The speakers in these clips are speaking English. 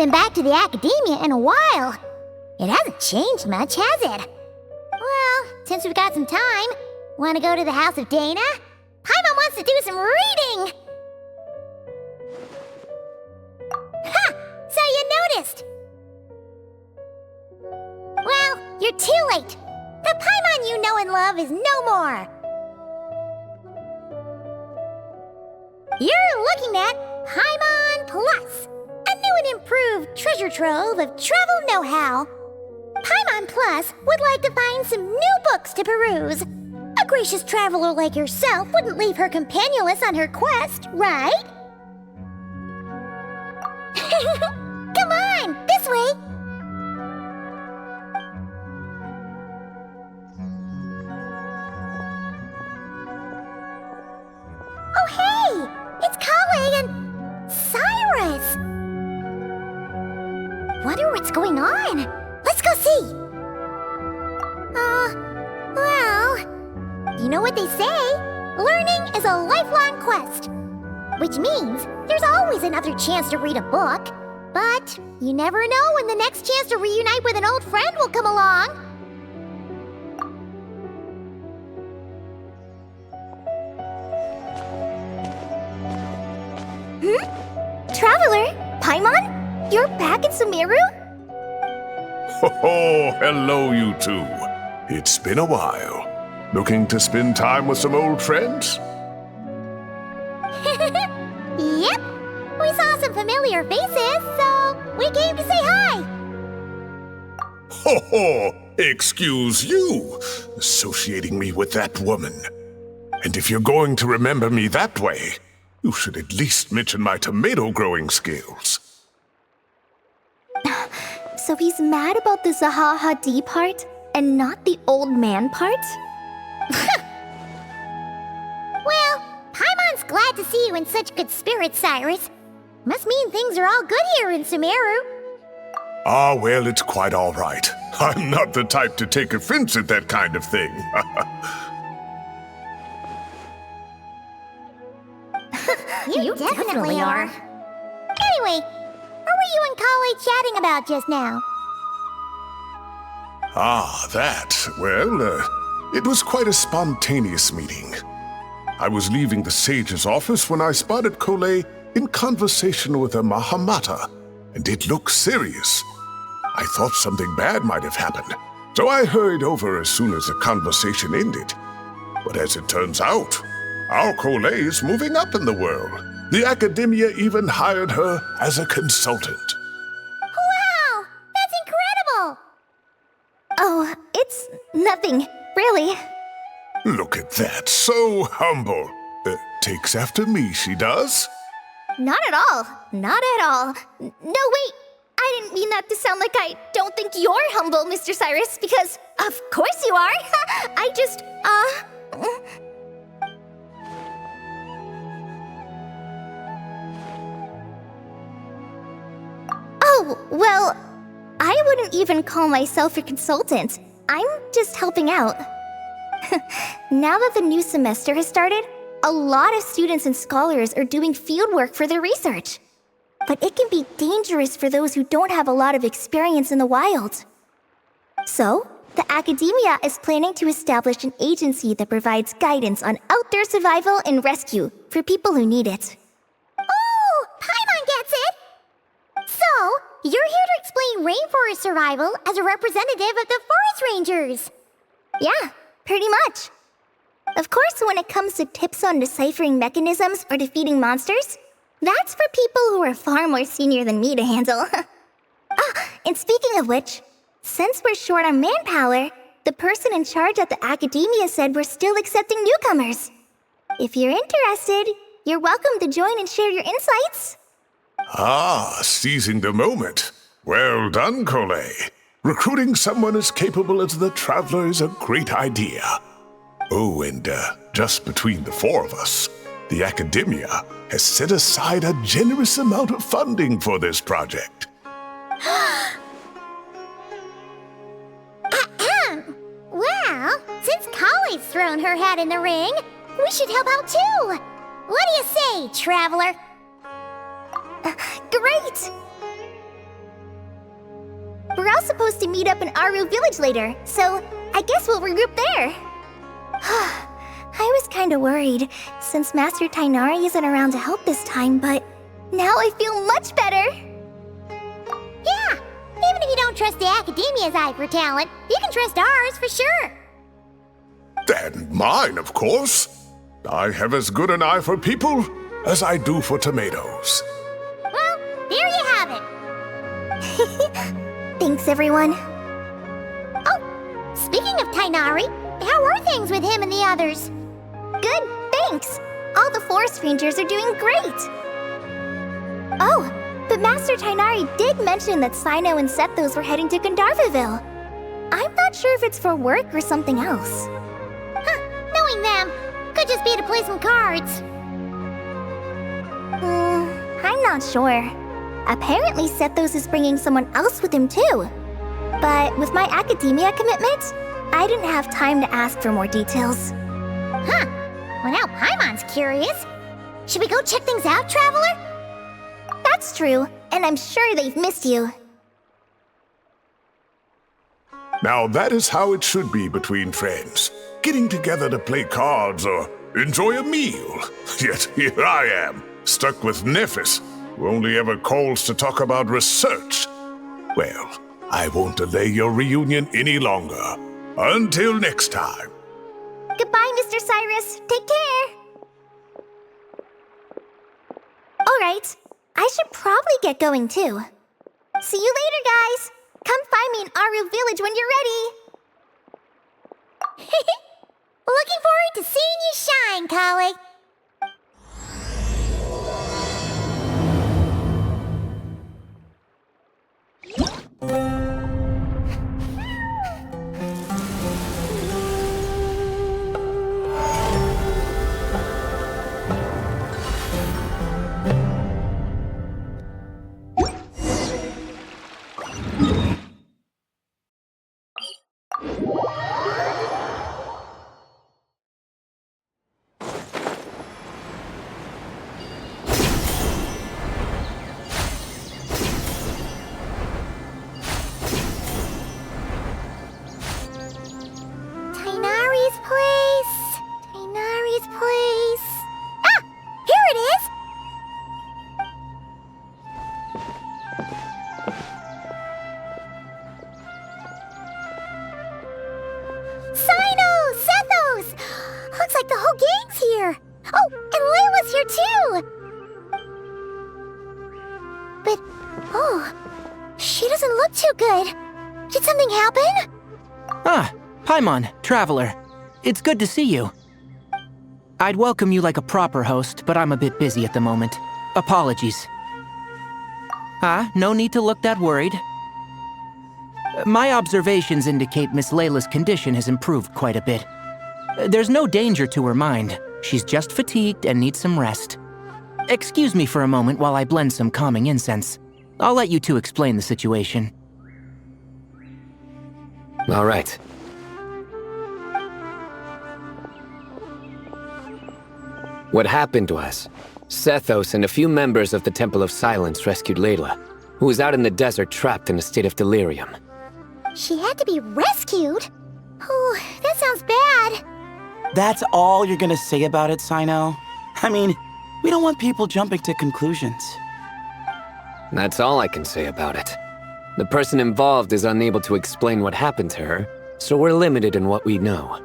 been back to the Akademiya in a while. It hasn't changed much, has it? Well, since we've got some time, want to go to the house of Dana? Paimon wants to do some reading! Ha! So you noticed! Well, you're too late. The Paimon you know and love is no more. You're looking at Paimon Plus, a new and improved treasure trove of travel know-how. Paimon Plus would like to find some new books to peruse. A gracious traveler like yourself wouldn't leave her companionless on her quest, right? Come on, this way! Oh hey! It's Collei and Cyrus! Wonder what's going on? Let's go see! Well... You know what they say? Learning is a lifelong quest. Which means there's always another chance to read a book. But you never know when the next chance to reunite with an old friend will come along. Traveler? Paimon? You're back in Sumeru? Oh, hello, you two. It's been a while. Looking to spend time with some old friends? Yep. We saw some familiar faces, so we came to say hi. Ho ho! Excuse you, associating me with that woman. And if you're going to remember me that way, you should at least mention my tomato growing skills. So he's mad about the Zaha Hadid part, and not the old man part? Well, Paimon's glad to see you in such good spirits, Cyrus. Must mean things are all good here in Sumeru. Ah, well, it's quite all right. I'm not the type to take offense at that kind of thing. You definitely are. Anyway, what were you and Collei chatting about just now? Ah, that. Well, it was quite a spontaneous meeting. I was leaving the sage's office when I spotted Collei in conversation with a Mahamata, and it looked serious. I thought something bad might have happened, so I hurried over as soon as the conversation ended. But as it turns out, our Collei is moving up in the world. The Akademiya even hired her as a consultant. Wow! That's incredible! Oh, it's nothing, really. Look at that, so humble. Takes after me, she does? Not at all. Not at all. No, wait. I didn't mean that to sound like I don't think you're humble, Mr. Cyrus, because of course you are. I just, Oh, well, I wouldn't even call myself a consultant. I'm just helping out. Now that the new semester has started, a lot of students and scholars are doing fieldwork for their research. But it can be dangerous for those who don't have a lot of experience in the wild. So, the Akademiya is planning to establish an agency that provides guidance on outdoor survival and rescue for people who need it. Oh, Paimon gets it! So, you're here to explain rainforest survival as a representative of the forest rangers. Yeah, pretty much. Of course, when it comes to tips on deciphering mechanisms or defeating monsters, that's for people who are far more senior than me to handle. And speaking of which, since we're short on manpower, the person in charge at the Akademiya said we're still accepting newcomers. If you're interested, you're welcome to join and share your insights. Ah, seizing the moment. Well done, Collei. Recruiting someone as capable as the Traveler is a great idea. Oh, and just between the four of us, the Akademiya has set aside a generous amount of funding for this project. Well, since Collei's thrown her hat in the ring, we should help out too. What do you say, Traveler? Great! We're all supposed to meet up in Aru village later, so I guess we'll regroup there. I was kinda worried, since Master Tighnari isn't around to help this time, but now I feel much better! Yeah, even if you don't trust the Akademiya's eye for talent, you can trust ours for sure. And mine, of course. I have as good an eye for people as I do for tomatoes. Well, there you have it. Thanks, everyone. Oh, speaking of Tighnari, how are things with him and the others? Good, thanks! All the forest rangers are doing great! Oh, but Master Tighnari did mention that Cyno and Sethos were heading to Gandharvaville. I'm not sure if it's for work or something else. Huh, knowing them, could just be to play some cards. I'm not sure. Apparently Sethos is bringing someone else with him too. But with my Akademiya commitment, I didn't have time to ask for more details. Huh, well now Paimon's curious. Should we go check things out, Traveler? That's true, and I'm sure they've missed you. Now that is how it should be between friends. Getting together to play cards or enjoy a meal. Yet here I am, stuck with Nefer, who only ever calls to talk about research. Well, I won't delay your reunion any longer. Until next time. Goodbye, Mr. Cyrus. Take care. Alright, I should probably get going too. See you later, guys. Come find me in Aru village when you're ready. Looking forward to seeing you shine, Collei. Tighnari's place. Ah! Here it is! Cyno! Sethos! Looks like the whole gang's here. Oh, and Layla's here too! But, oh, she doesn't look too good. Did something happen? Ah, Paimon, Traveler. It's good to see you. I'd welcome you like a proper host, but I'm a bit busy at the moment. Apologies. No need to look that worried. My observations indicate Miss Layla's condition has improved quite a bit. There's no danger to her mind. She's just fatigued and needs some rest. Excuse me for a moment while I blend some calming incense. I'll let you two explain the situation. All right. What happened was, Sethos and a few members of the Temple of Silence rescued Layla, who was out in the desert trapped in a state of delirium. She had to be rescued? Oh, that sounds bad. That's all you're gonna say about it, Cyno? I mean, we don't want people jumping to conclusions. That's all I can say about it. The person involved is unable to explain what happened to her, so we're limited in what we know.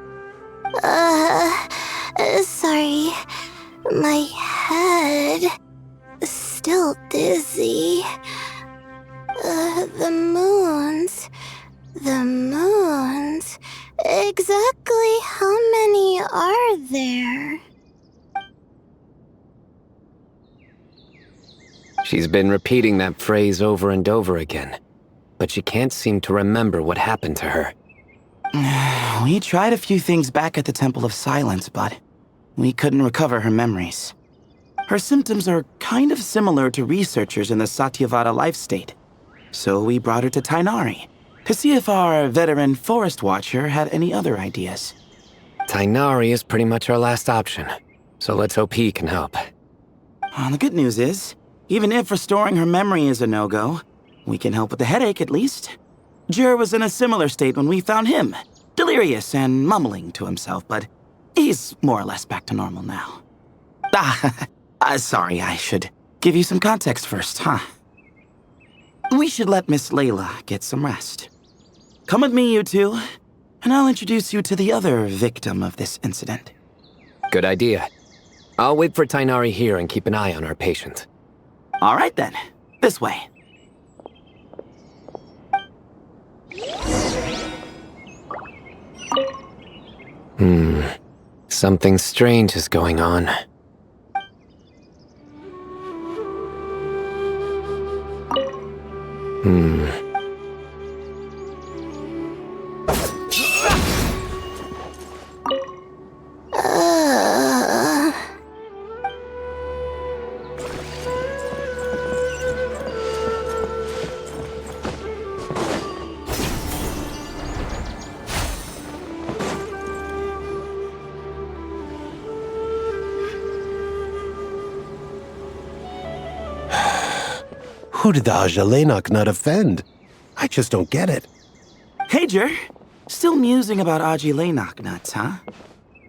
Sorry. My head is still dizzy. The moons. Exactly how many are there? She's been repeating that phrase over and over again, but she can't seem to remember what happened to her. We tried a few things back at the Temple of Silence, but we couldn't recover her memories. Her symptoms are kind of similar to researchers in the Satyavada life state. So we brought her to Tighnari to see if our veteran forest watcher had any other ideas. Tighnari is pretty much our last option, so let's hope he can help. The good news is, even if restoring her memory is a no-go, we can help with the headache at least. Jur was in a similar state when we found him, delirious and mumbling to himself, but he's more or less back to normal now. Sorry, I should give you some context first, huh? We should let Miss Layla get some rest. Come with me, you two, and I'll introduce you to the other victim of this incident. Good idea. I'll wait for Tighnari here and keep an eye on our patient. All right then, this way. Something strange is going on. Who did the Ajalenok not offend? I just don't get it. Hey, Jur. Still musing about Aji nuts, huh?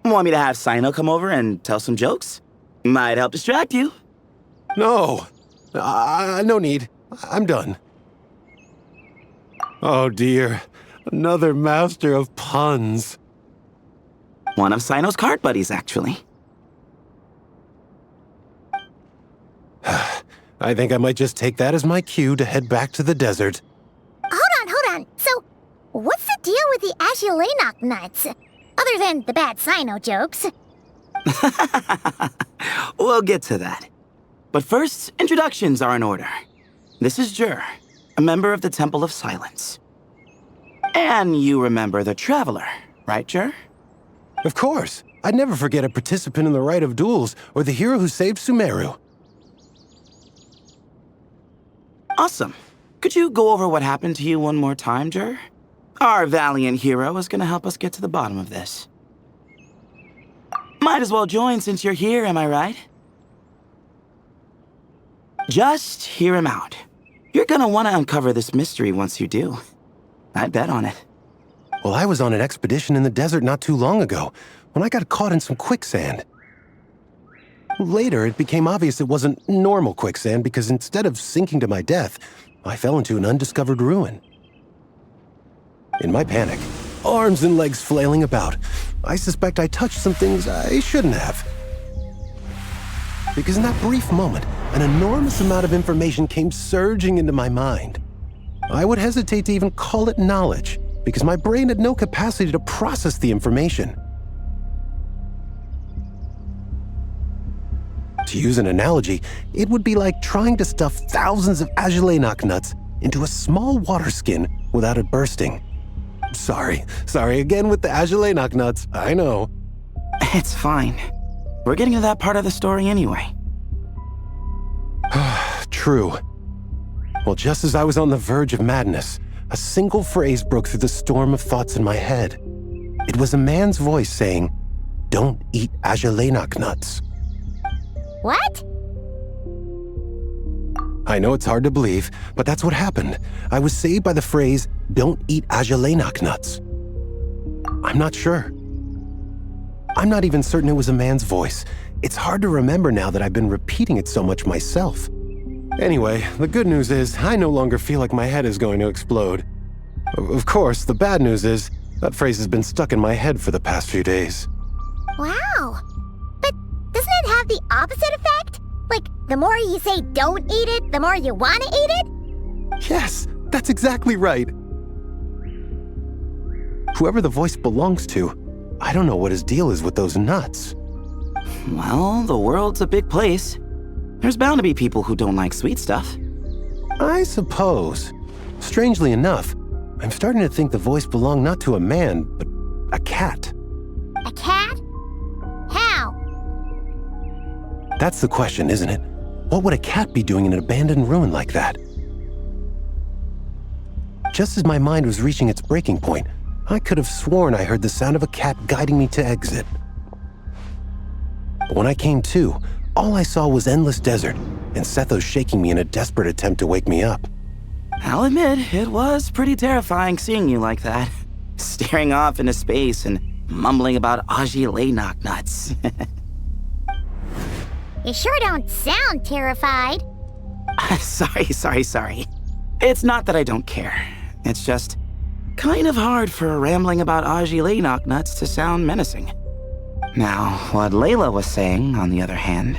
Want me to have Cyno come over and tell some jokes? Might help distract you. No. No need. I'm done. Oh dear. Another master of puns. One of Cyno's card buddies, actually. I think I might just take that as my cue to head back to the desert. Hold on. So, what's the deal with the Ajilenok nuts? Other than the bad Cyno jokes. We'll get to that. But first, introductions are in order. This is Jur, a member of the Temple of Silence. And you remember the Traveler, right, Jur? Of course. I'd never forget a participant in the Rite of Duels or the hero who saved Sumeru. Awesome. Could you go over what happened to you one more time, Jur? Our valiant hero is gonna help us get to the bottom of this. Might as well join since you're here, am I right? Just hear him out. You're gonna want to uncover this mystery once you do. I'd bet on it. Well, I was on an expedition in the desert not too long ago, when I got caught in some quicksand. Later, it became obvious it wasn't normal quicksand because instead of sinking to my death, I fell into an undiscovered ruin. In my panic, arms and legs flailing about, I suspect I touched some things I shouldn't have. Because in that brief moment, an enormous amount of information came surging into my mind. I would hesitate to even call it knowledge, because my brain had no capacity to process the information. To use an analogy, it would be like trying to stuff thousands of Ajilenok nuts into a small water skin without it bursting. Sorry again with the Ajilenok nuts, I know. It's fine. We're getting to that part of the story anyway. True. Well, just as I was on the verge of madness, a single phrase broke through the storm of thoughts in my head. It was a man's voice saying, "Don't eat Ajilenok nuts." What? I know it's hard to believe, but that's what happened. I was saved by the phrase, "Don't eat Ajilenok nuts." I'm not sure. I'm not even certain it was a man's voice. It's hard to remember now that I've been repeating it so much myself. Anyway, the good news is I no longer feel like my head is going to explode. Of course, the bad news is that phrase has been stuck in my head for the past few days. Wow. But doesn't it have the opposite effect? Like, the more you say don't eat it, the more you want to eat it? Yes, that's exactly right. Whoever the voice belongs to, I don't know what his deal is with those nuts. Well, the world's a big place. There's bound to be people who don't like sweet stuff. I suppose. Strangely enough, I'm starting to think the voice belonged not to a man, but a cat. A cat? How? That's the question, isn't it? What would a cat be doing in an abandoned ruin like that? Just as my mind was reaching its breaking point, I could have sworn I heard the sound of a cat guiding me to exit. But when I came to, all I saw was endless desert, and Sethos shaking me in a desperate attempt to wake me up. I'll admit, it was pretty terrifying seeing you like that. Staring off into space and mumbling about Aji nuts. You sure don't sound terrified. Sorry. It's not that I don't care. It's just kind of hard for rambling about Aji nuts to sound menacing. Now, what Layla was saying, on the other hand,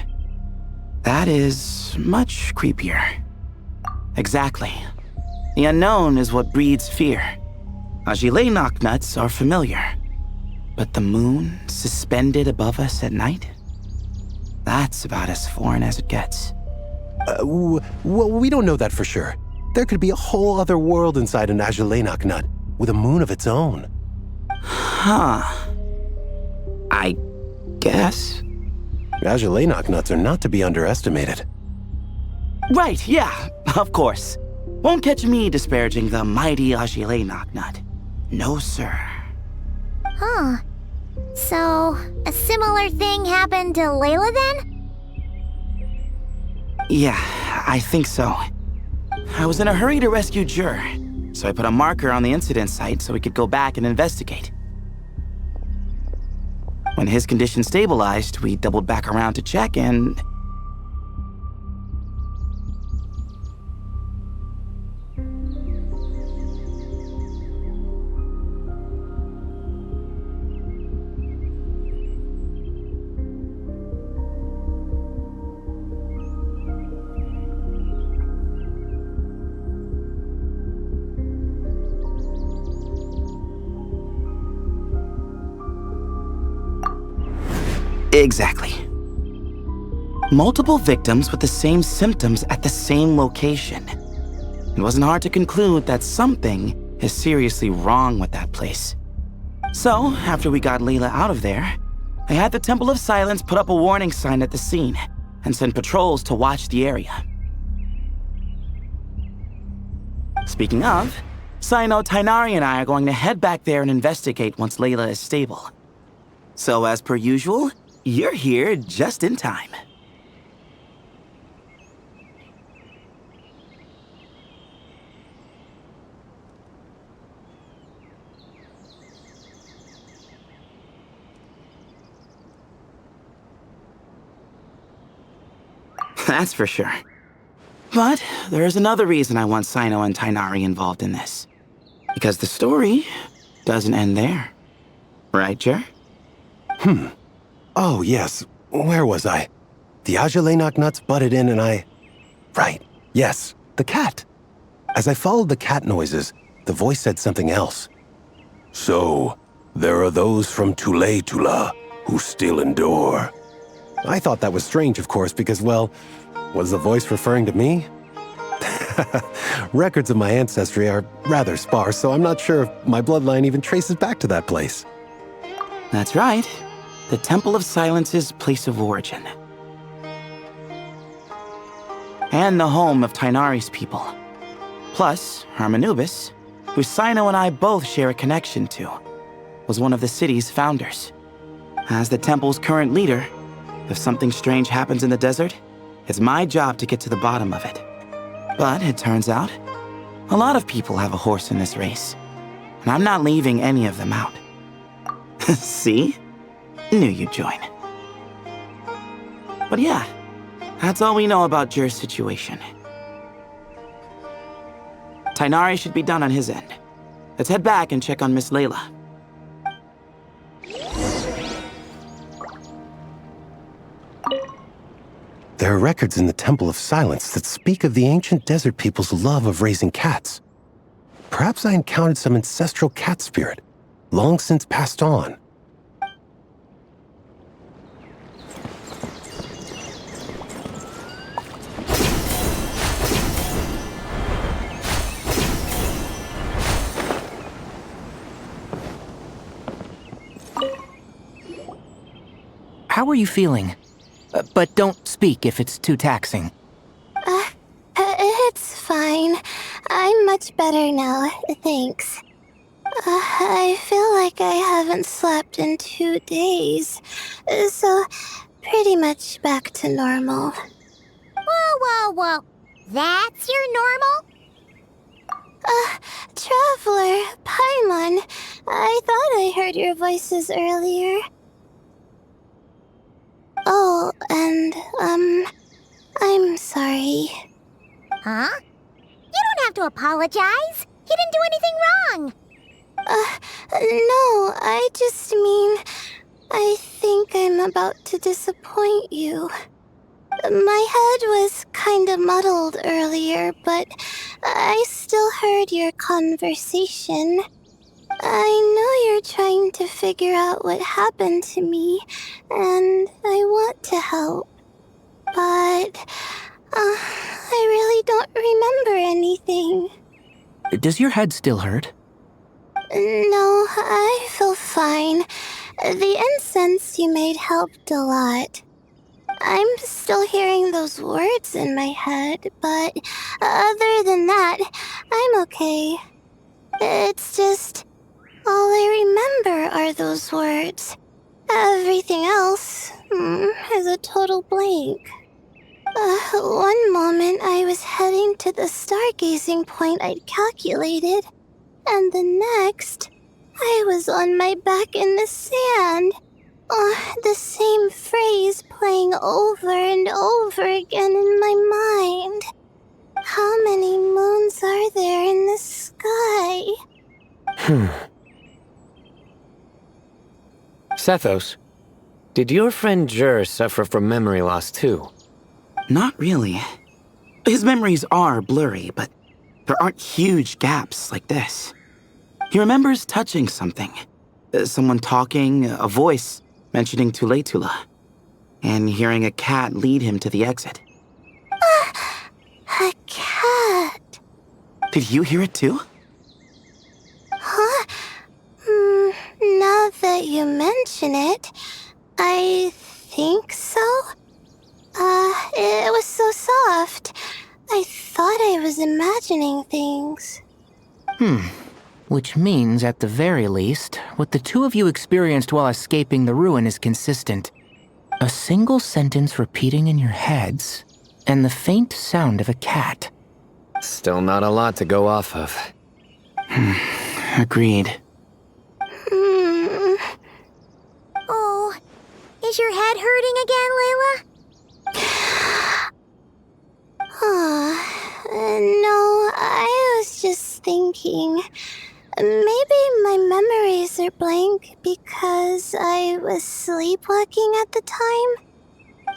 that is much creepier. Exactly. The unknown is what breeds fear. Aji nuts are familiar. But the moon suspended above us at night? That's about as foreign as it gets. Well, we don't know that for sure. There could be a whole other world inside an Ajalainak nut, with a moon of its own. Huh. I guess. Ajalainak nuts are not to be underestimated. Right, yeah, of course. Won't catch me disparaging the mighty Ajalainak nut. No, sir. Huh. So, a similar thing happened to Layla then? Yeah, I think so. I was in a hurry to rescue Jur, so I put a marker on the incident site so we could go back and investigate. When his condition stabilized, we doubled back around to check and... Exactly. Multiple victims with the same symptoms at the same location. It wasn't hard to conclude that something is seriously wrong with that place. So, after we got Layla out of there, I had the Temple of Silence put up a warning sign at the scene and send patrols to watch the area. Speaking of, Cyno, Tighnari, and I are going to head back there and investigate once Layla is stable. So, as per usual, you're here just in time. That's for sure. But there is another reason I want Cyno and Tighnari involved in this. Because the story doesn't end there. Right, Jer? Oh, yes. Where was I? The Ajalainak nuts butted in and I... Right. Yes. The cat. As I followed the cat noises, the voice said something else. So, there are those from Tula who still endure. I thought that was strange, of course, because, well, was the voice referring to me? Records of my ancestry are rather sparse, so I'm not sure if my bloodline even traces back to that place. That's right. The Temple of Silence's place of origin. And the home of Tighnari's people. Plus, Harmanubis, who Cyno and I both share a connection to, was one of the city's founders. As the temple's current leader, if something strange happens in the desert, it's my job to get to the bottom of it. But it turns out, a lot of people have a horse in this race, and I'm not leaving any of them out. See? Knew you'd join. But yeah, that's all we know about Jur's situation. Tighnari should be done on his end. Let's head back and check on Miss Layla. There are records in the Temple of Silence that speak of the ancient desert people's love of raising cats. Perhaps I encountered some ancestral cat spirit, long since passed on. How are you feeling? But don't speak if it's too taxing. It's fine. I'm much better now, thanks. I feel like I haven't slept in 2 days, so pretty much back to normal. Whoa. That's your normal? Traveler, Paimon. I thought I heard your voices earlier. Oh, and, I'm sorry. Huh? You don't have to apologize. He didn't do anything wrong. No, I just mean, I think I'm about to disappoint you. My head was kinda muddled earlier, but I still heard your conversation. I know you're trying to figure out what happened to me, and I want to help. But, I really don't remember anything. Does your head still hurt? No, I feel fine. The incense you made helped a lot. I'm still hearing those words in my head, but other than that, I'm okay. It's just, all I remember are those words. Everything else is a total blank. One moment I was heading to the stargazing point I'd calculated, and the next, I was on my back in the sand. The same phrase playing over and over again in my mind. How many moons are there in the sky? Sethos, did your friend Jur suffer from memory loss too? Not really. His memories are blurry, but there aren't huge gaps like this. He remembers touching something. Someone talking, a voice mentioning Tuletula, and hearing a cat lead him to the exit. A cat. Did you hear it too? Huh? Now that you mention it, I think so. It was so soft. I thought I was imagining things. Which means, at the very least, what the two of you experienced while escaping the ruin is consistent. A single sentence repeating in your heads, and the faint sound of a cat. Still not a lot to go off of. Agreed. Oh, is your head hurting again, Layla? No, I was just thinking. Maybe my memories are blank because I was sleepwalking at the time.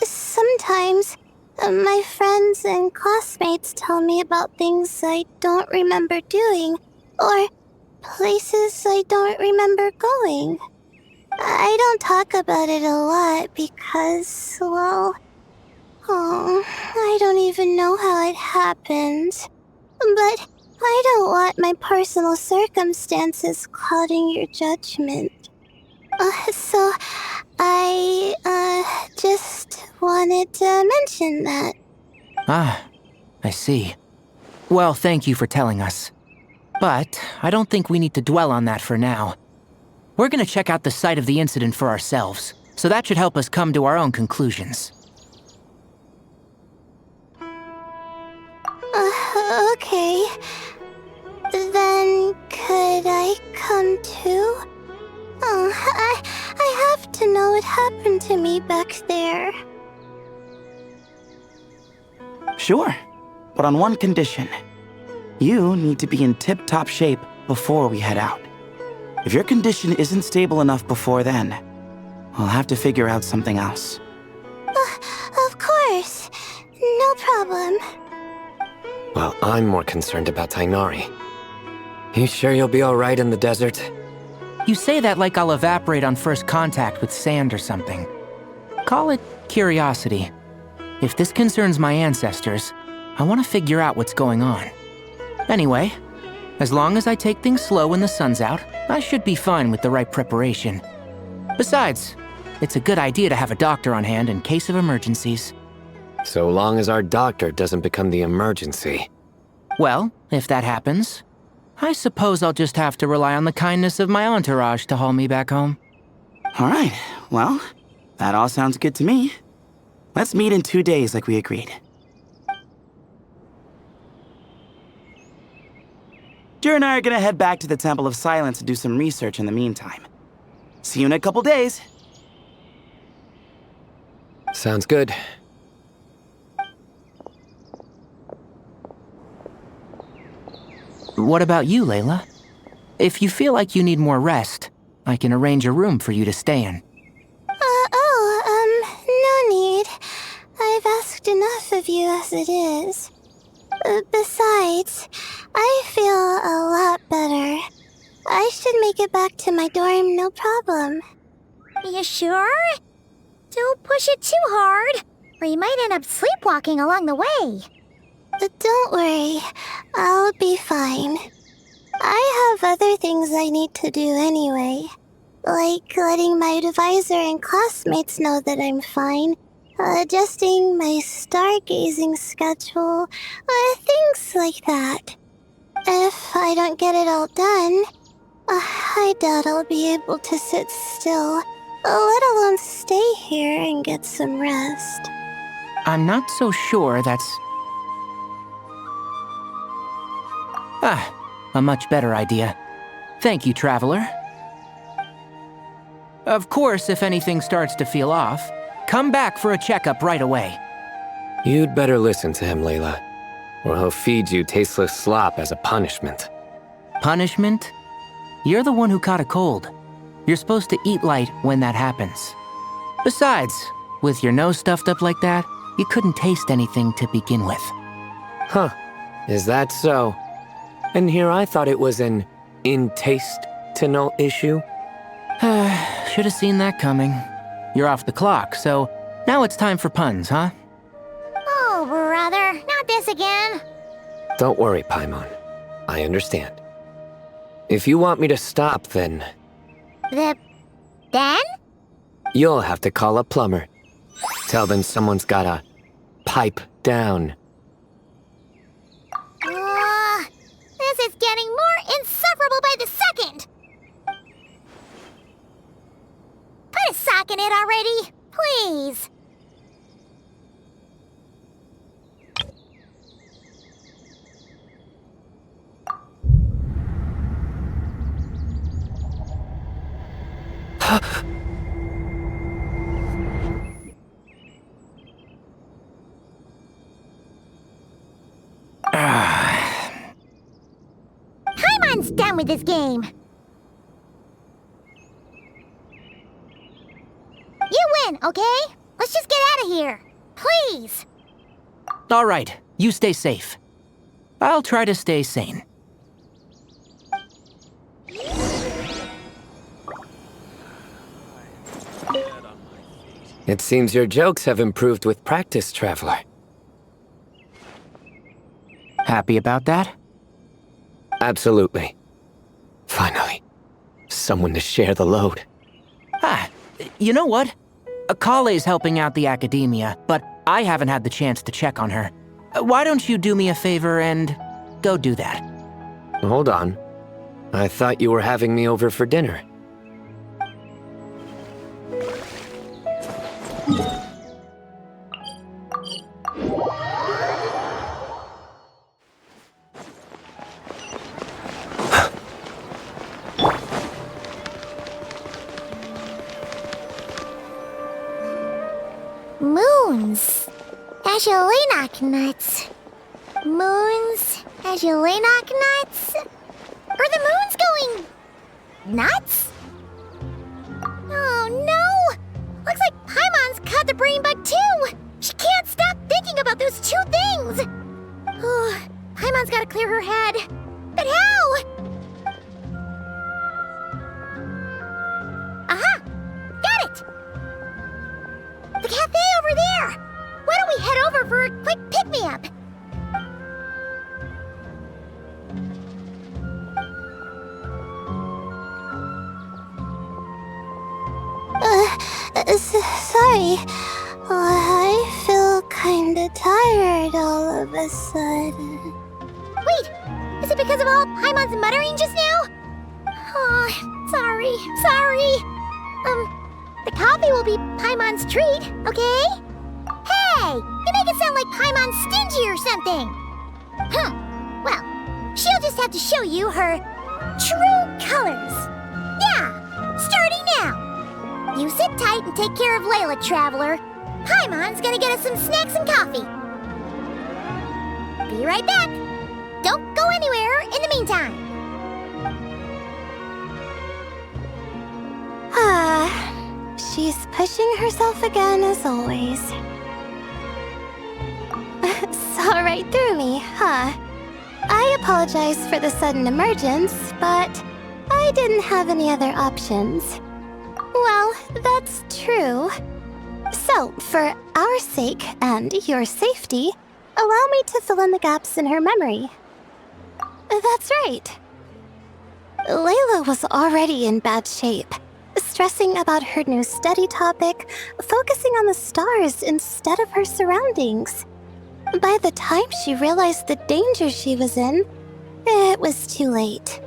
Sometimes, my friends and classmates tell me about things I don't remember doing, or places I don't remember going. I don't talk about it a lot because, well, I don't even know how it happened. But I don't want my personal circumstances clouding your judgment. So I, just wanted to mention that. Ah, I see. Well, thank you for telling us. But I don't think we need to dwell on that for now. We're gonna check out the site of the incident for ourselves, so that should help us come to our own conclusions. Okay. Then could I come too? I have to know what happened to me back there. Sure, but on one condition. You need to be in tip-top shape before we head out. If your condition isn't stable enough before then, we'll have to figure out something else. Of course. No problem. Well, I'm more concerned about Tighnari. You sure you'll be alright in the desert? You say that like I'll evaporate on first contact with sand or something. Call it curiosity. If this concerns my ancestors, I want to figure out what's going on. Anyway, as long as I take things slow when the sun's out, I should be fine with the right preparation. Besides, it's a good idea to have a doctor on hand in case of emergencies. So long as our doctor doesn't become the emergency. Well, if that happens, I suppose I'll just have to rely on the kindness of my entourage to haul me back home. All right, well, that all sounds good to me. Let's meet in 2 days like we agreed. Jer and I are gonna head back to the Temple of Silence to do some research in the meantime. See you in a couple days. Sounds good. What about you, Layla? If you feel like you need more rest, I can arrange a room for you to stay in. No need. I've asked enough of you as it is. Besides, I feel a lot better. I should make it back to my dorm, no problem. You sure? Don't push it too hard, or you might end up sleepwalking along the way. Don't worry, I'll be fine. I have other things I need to do anyway. Like letting my advisor and classmates know that I'm fine, adjusting my stargazing schedule, things like that. If I don't get it all done, I doubt I'll be able to sit still, let alone stay here and get some rest. I'm not so sure that's... a much better idea. Thank you, Traveler. Of course, if anything starts to feel off, come back for a checkup right away. You'd better listen to him, Layla, or he'll feed you tasteless slop as a punishment. Punishment? You're the one who caught a cold. You're supposed to eat light when that happens. Besides, with your nose stuffed up like that, you couldn't taste anything to begin with. Huh. Is that so? And here I thought it was an in-taste-to-know issue. Should have seen that coming. You're off the clock, so now it's time for puns, huh? Oh, brother, not this again. Don't worry, Paimon. I understand. If you want me to stop, then... Then? You'll have to call a plumber. Tell them someone's gotta pipe down. This is getting more insufferable by the second. Put a sock in it already, please. Paimon's done with this game. You win, okay? Let's just get out of here. Please. All right, you stay safe. I'll try to stay sane. It seems your jokes have improved with practice, Traveler. Happy about that? Absolutely. Finally, someone to share the load. You know what? Collei's helping out the Akademiya, but I haven't had the chance to check on her. Why don't you do me a favor and go do that? Hold on. I thought you were having me over for dinner. Moons. As you knock nuts. Moons. As you knock nuts. Are the moons going nuts? Oh no! Looks like Paimon's caught the brain bug too! She can't stop thinking about those two things! Oh, Paimon's gotta clear her head. But how? Aha! Got it! The cafe over there! Why don't we head over for a quick pick-me-up? Sorry. I feel kinda tired all of a sudden. Wait! Is it because of all Paimon's muttering just now? Oh, sorry. The coffee will be Paimon's treat, okay? Hey! You make it sound like Paimon's stingy or something! Well, She'll just have to show you her true colors. Yeah, starting now. You sit tight and take care of Layla, Traveler. Paimon's gonna get us some snacks and coffee. Be right back. Don't go anywhere in the meantime. She's pushing herself again as always. Saw right through me, huh? I apologize for the sudden emergence, but I didn't have any other options. Well, that's true. So, for our sake and your safety, allow me to fill in the gaps in her memory. That's right. Layla was already in bad shape, stressing about her new study topic, focusing on the stars instead of her surroundings. By the time she realized the danger she was in, it was too late.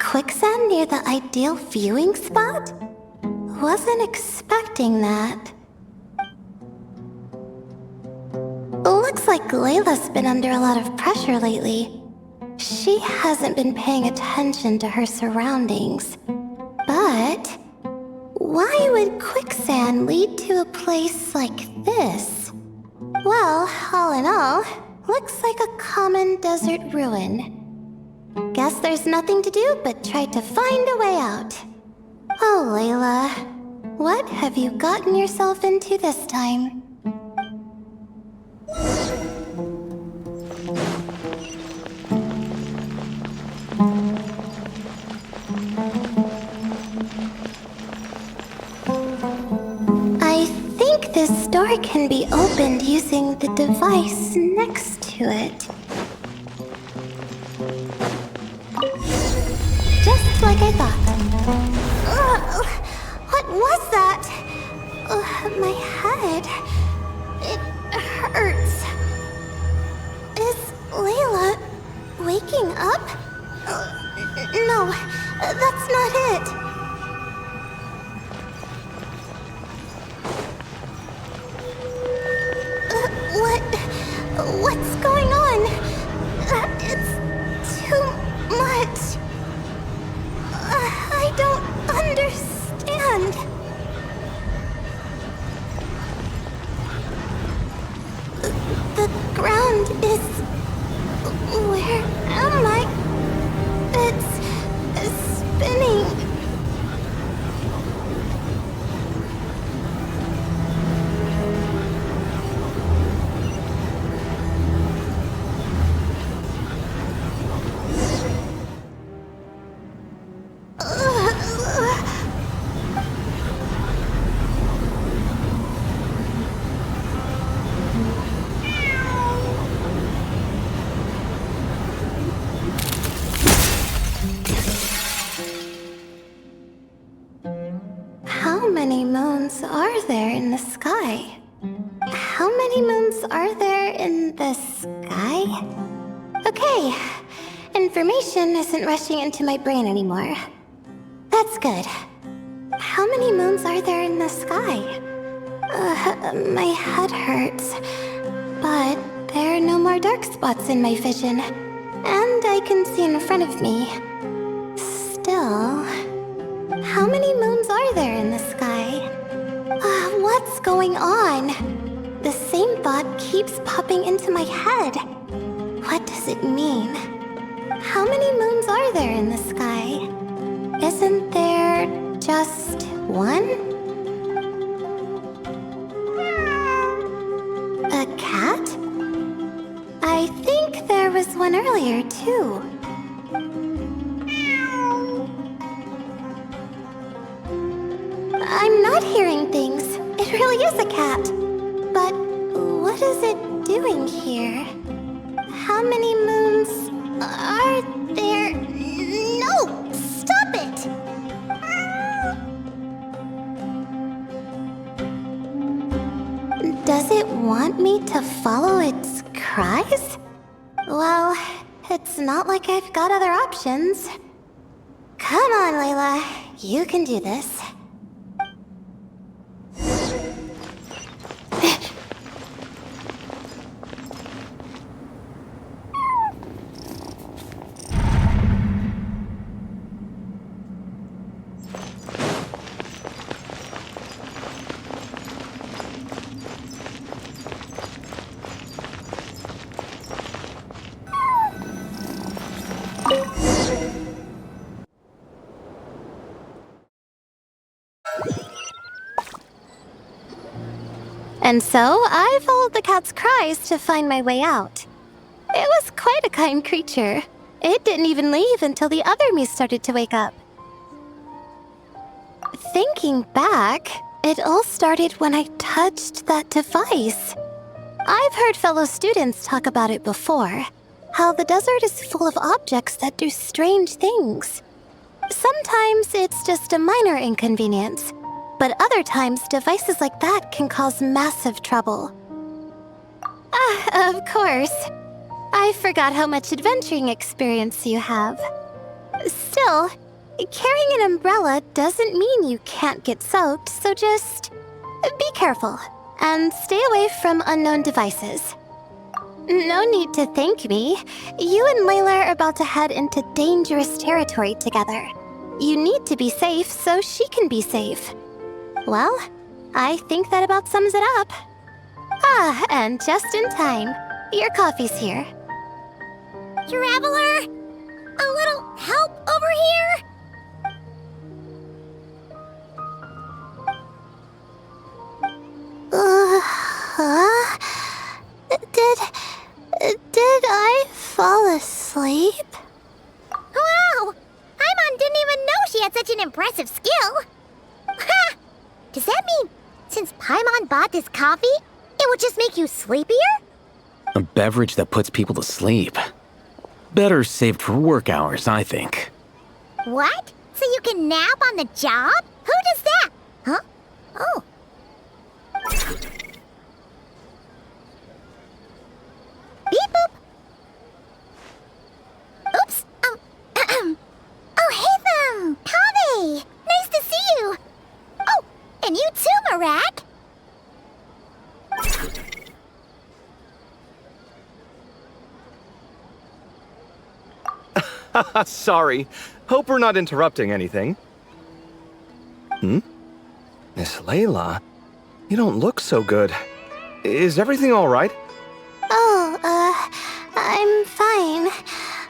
Quicksand near the ideal viewing spot? Wasn't expecting that. Looks like Layla's been under a lot of pressure lately. She hasn't been paying attention to her surroundings. But why would quicksand lead to a place like this? Well, all in all, looks like a common desert ruin. Guess there's nothing to do but try to find a way out. Oh, Layla, what have you gotten yourself into this time? I think this door can be opened using the device next to it. Just like I thought. What was that? My head. It hurts. Is Layla waking up? No, that's not it. What's going on? It's too much. I don't understand. The ground is... Where am I? It's spinning. How many moons are there in the sky? How many moons are there in the sky? Okay, information isn't rushing into my brain anymore. That's good. How many moons are there in the sky? My head hurts, but there are no more dark spots in my vision, and I can see in front of me. Still, how many moons are there in the sky? What's going on? The same thought keeps popping into my head. What does it mean? How many moons are there in the sky? Isn't there just one? A cat? I think there was one earlier, too. I'm not hearing things. It really is a cat. But what is it doing here? How many moons are there? No! Stop it! Does it want me to follow its cries? Well, It's not like I've got other options. Come on, Layla. You can do this. And so, I followed the cat's cries to find my way out. It was quite a kind creature. It didn't even leave until the other me started to wake up. Thinking back, it all started when I touched that device. I've heard fellow students talk about it before, how the desert is full of objects that do strange things. Sometimes it's just a minor inconvenience, but other times devices like that can cause massive trouble. Of course. I forgot how much adventuring experience you have. Still, carrying an umbrella doesn't mean you can't get soaked, so just be careful and stay away from unknown devices. No need to thank me. You and Layla are about to head into dangerous territory together. You need to be safe so she can be safe. Well, I think that about sums it up. And just in time. Your coffee's here. Traveler! A little help over here? Did I fall asleep? Wow! Paimon didn't even know she had such an impressive skill. Ha! Does that mean since Paimon bought this coffee, it would just make you sleepier? A beverage that puts people to sleep. Better saved for work hours, I think. What? So you can nap on the job? Who does that? Huh? Oh. Beep boop. Oops. Alhaitham! Kaveh! Nice to see you! Oh, and you too, Marak! Sorry. Hope we're not interrupting anything. Miss Layla, you don't look so good. Is everything all right? Oh, I'm fine.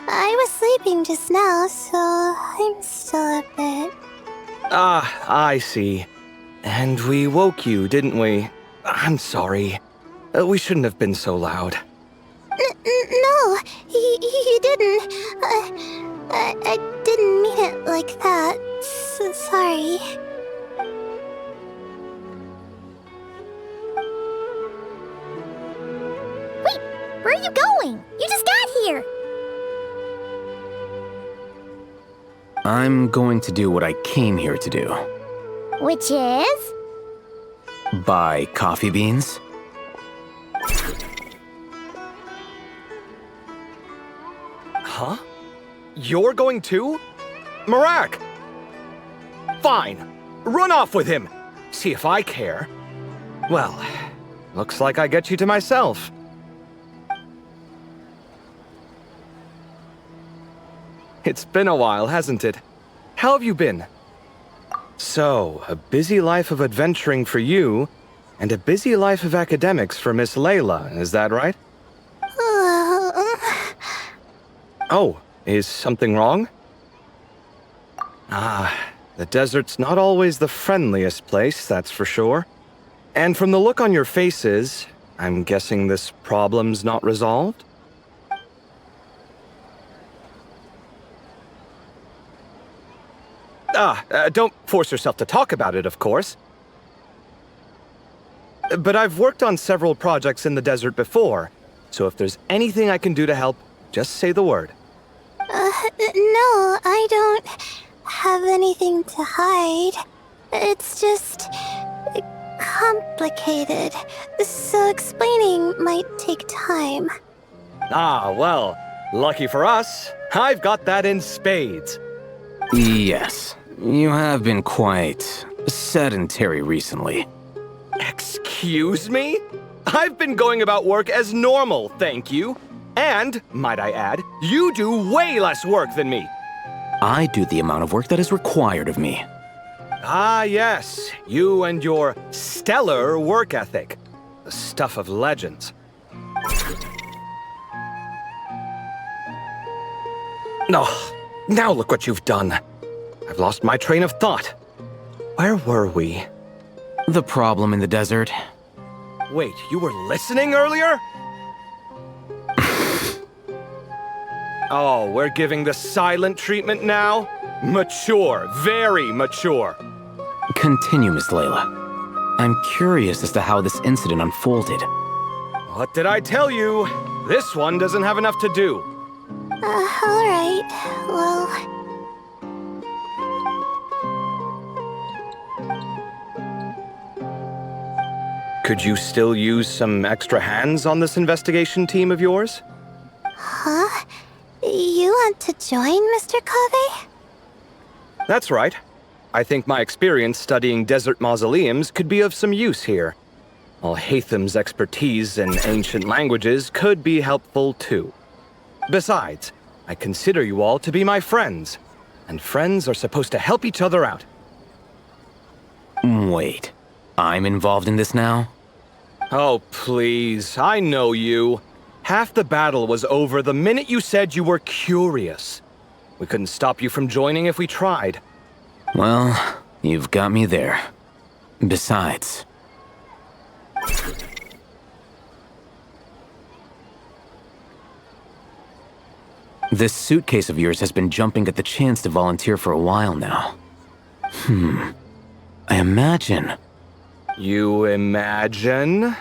I was sleeping just now, so I'm still a bit... I see. And we woke you, didn't we? I'm sorry. We shouldn't have been so loud. No, you didn't. I didn't mean it like that. Sorry. Wait, where are you going? You just got here. I'm going to do what I came here to do. Which is? Buy coffee beans. Huh? You're going too? Marak! Fine. Run off with him. See if I care. Well, looks like I get you to myself. It's been a while, hasn't it? How have you been? So, a busy life of adventuring for you, and a busy life of academics for Miss Layla, is that right? Oh, is something wrong? The desert's not always the friendliest place, that's for sure. And from the look on your faces, I'm guessing this problem's not resolved? Don't force yourself to talk about it, of course. But I've worked on several projects in the desert before, so if there's anything I can do to help, just say the word. No, I don't have anything to hide. It's just complicated, so explaining might take time. Well, Lucky for us, I've got that in spades. Yes, you have been quite sedentary recently. Excuse me? I've been going about work as normal, thank you. And, might I add, you do way less work than me. I do the amount of work that is required of me. Ah, yes, you and your stellar work ethic. The stuff of legends. No, now look what you've done. I've lost my train of thought. Where were we? The problem in the desert. Wait, you were listening earlier? Oh, we're giving the silent treatment now? Mature, very mature. Continue, Miss Layla. I'm curious as to how this incident unfolded. What did I tell you? This one doesn't have enough to do. Alright. Well... Could you still use some extra hands on this investigation team of yours? Huh? You want to join, Mr. Kaveh? That's right. I think my experience studying desert mausoleums could be of some use here. Alhaitham's expertise in ancient languages could be helpful too. Besides, I consider you all to be my friends, and friends are supposed to help each other out. Wait, I'm involved in this now? Oh, please, I know you. Half the battle was over the minute you said you were curious. We couldn't stop you from joining if we tried. Well, you've got me there. Besides... This suitcase of yours has been jumping at the chance to volunteer for a while now. I imagine... You imagine?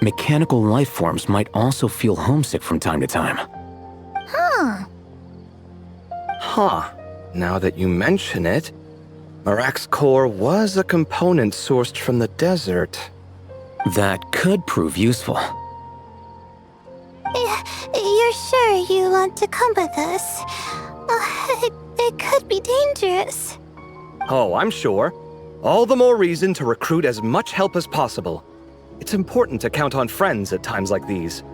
Mechanical life forms might also feel homesick from time to time. Huh. Now that you mention it, Marak's core was a component sourced from the desert. That could prove useful. You're sure you want to come with us? It could be dangerous. Oh, I'm sure. All the more reason to recruit as much help as possible. It's important to count on friends at times like these.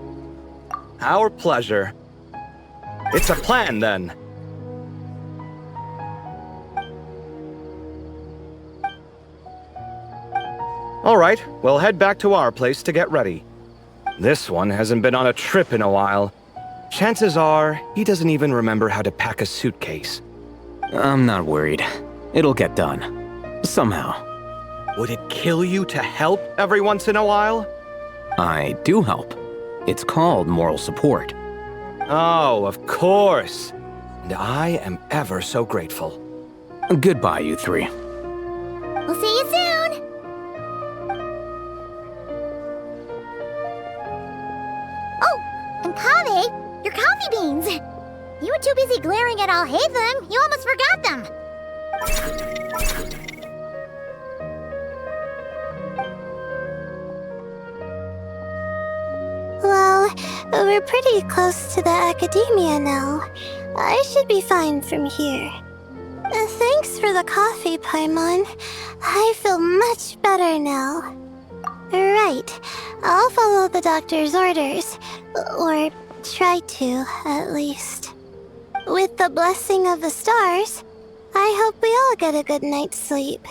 Our pleasure. It's a plan, then. All right, we'll head back to our place to get ready. This one hasn't been on a trip in a while. Chances are, he doesn't even remember how to pack a suitcase. I'm not worried. It'll get done. Somehow. Would it kill you to help every once in a while? I do help. It's called moral support. Oh, of course. And I am ever so grateful. Goodbye, you three. We'll see you soon! Oh, and Kaveh, your coffee beans! You were too busy glaring at Alhaitham, you almost forgot them! Well, we're pretty close to the Akademiya now. I should be fine from here. Thanks for the coffee, Paimon. I feel much better now. Right. I'll follow the doctor's orders. Or try to, at least. With the blessing of the stars, I hope we all get a good night's sleep.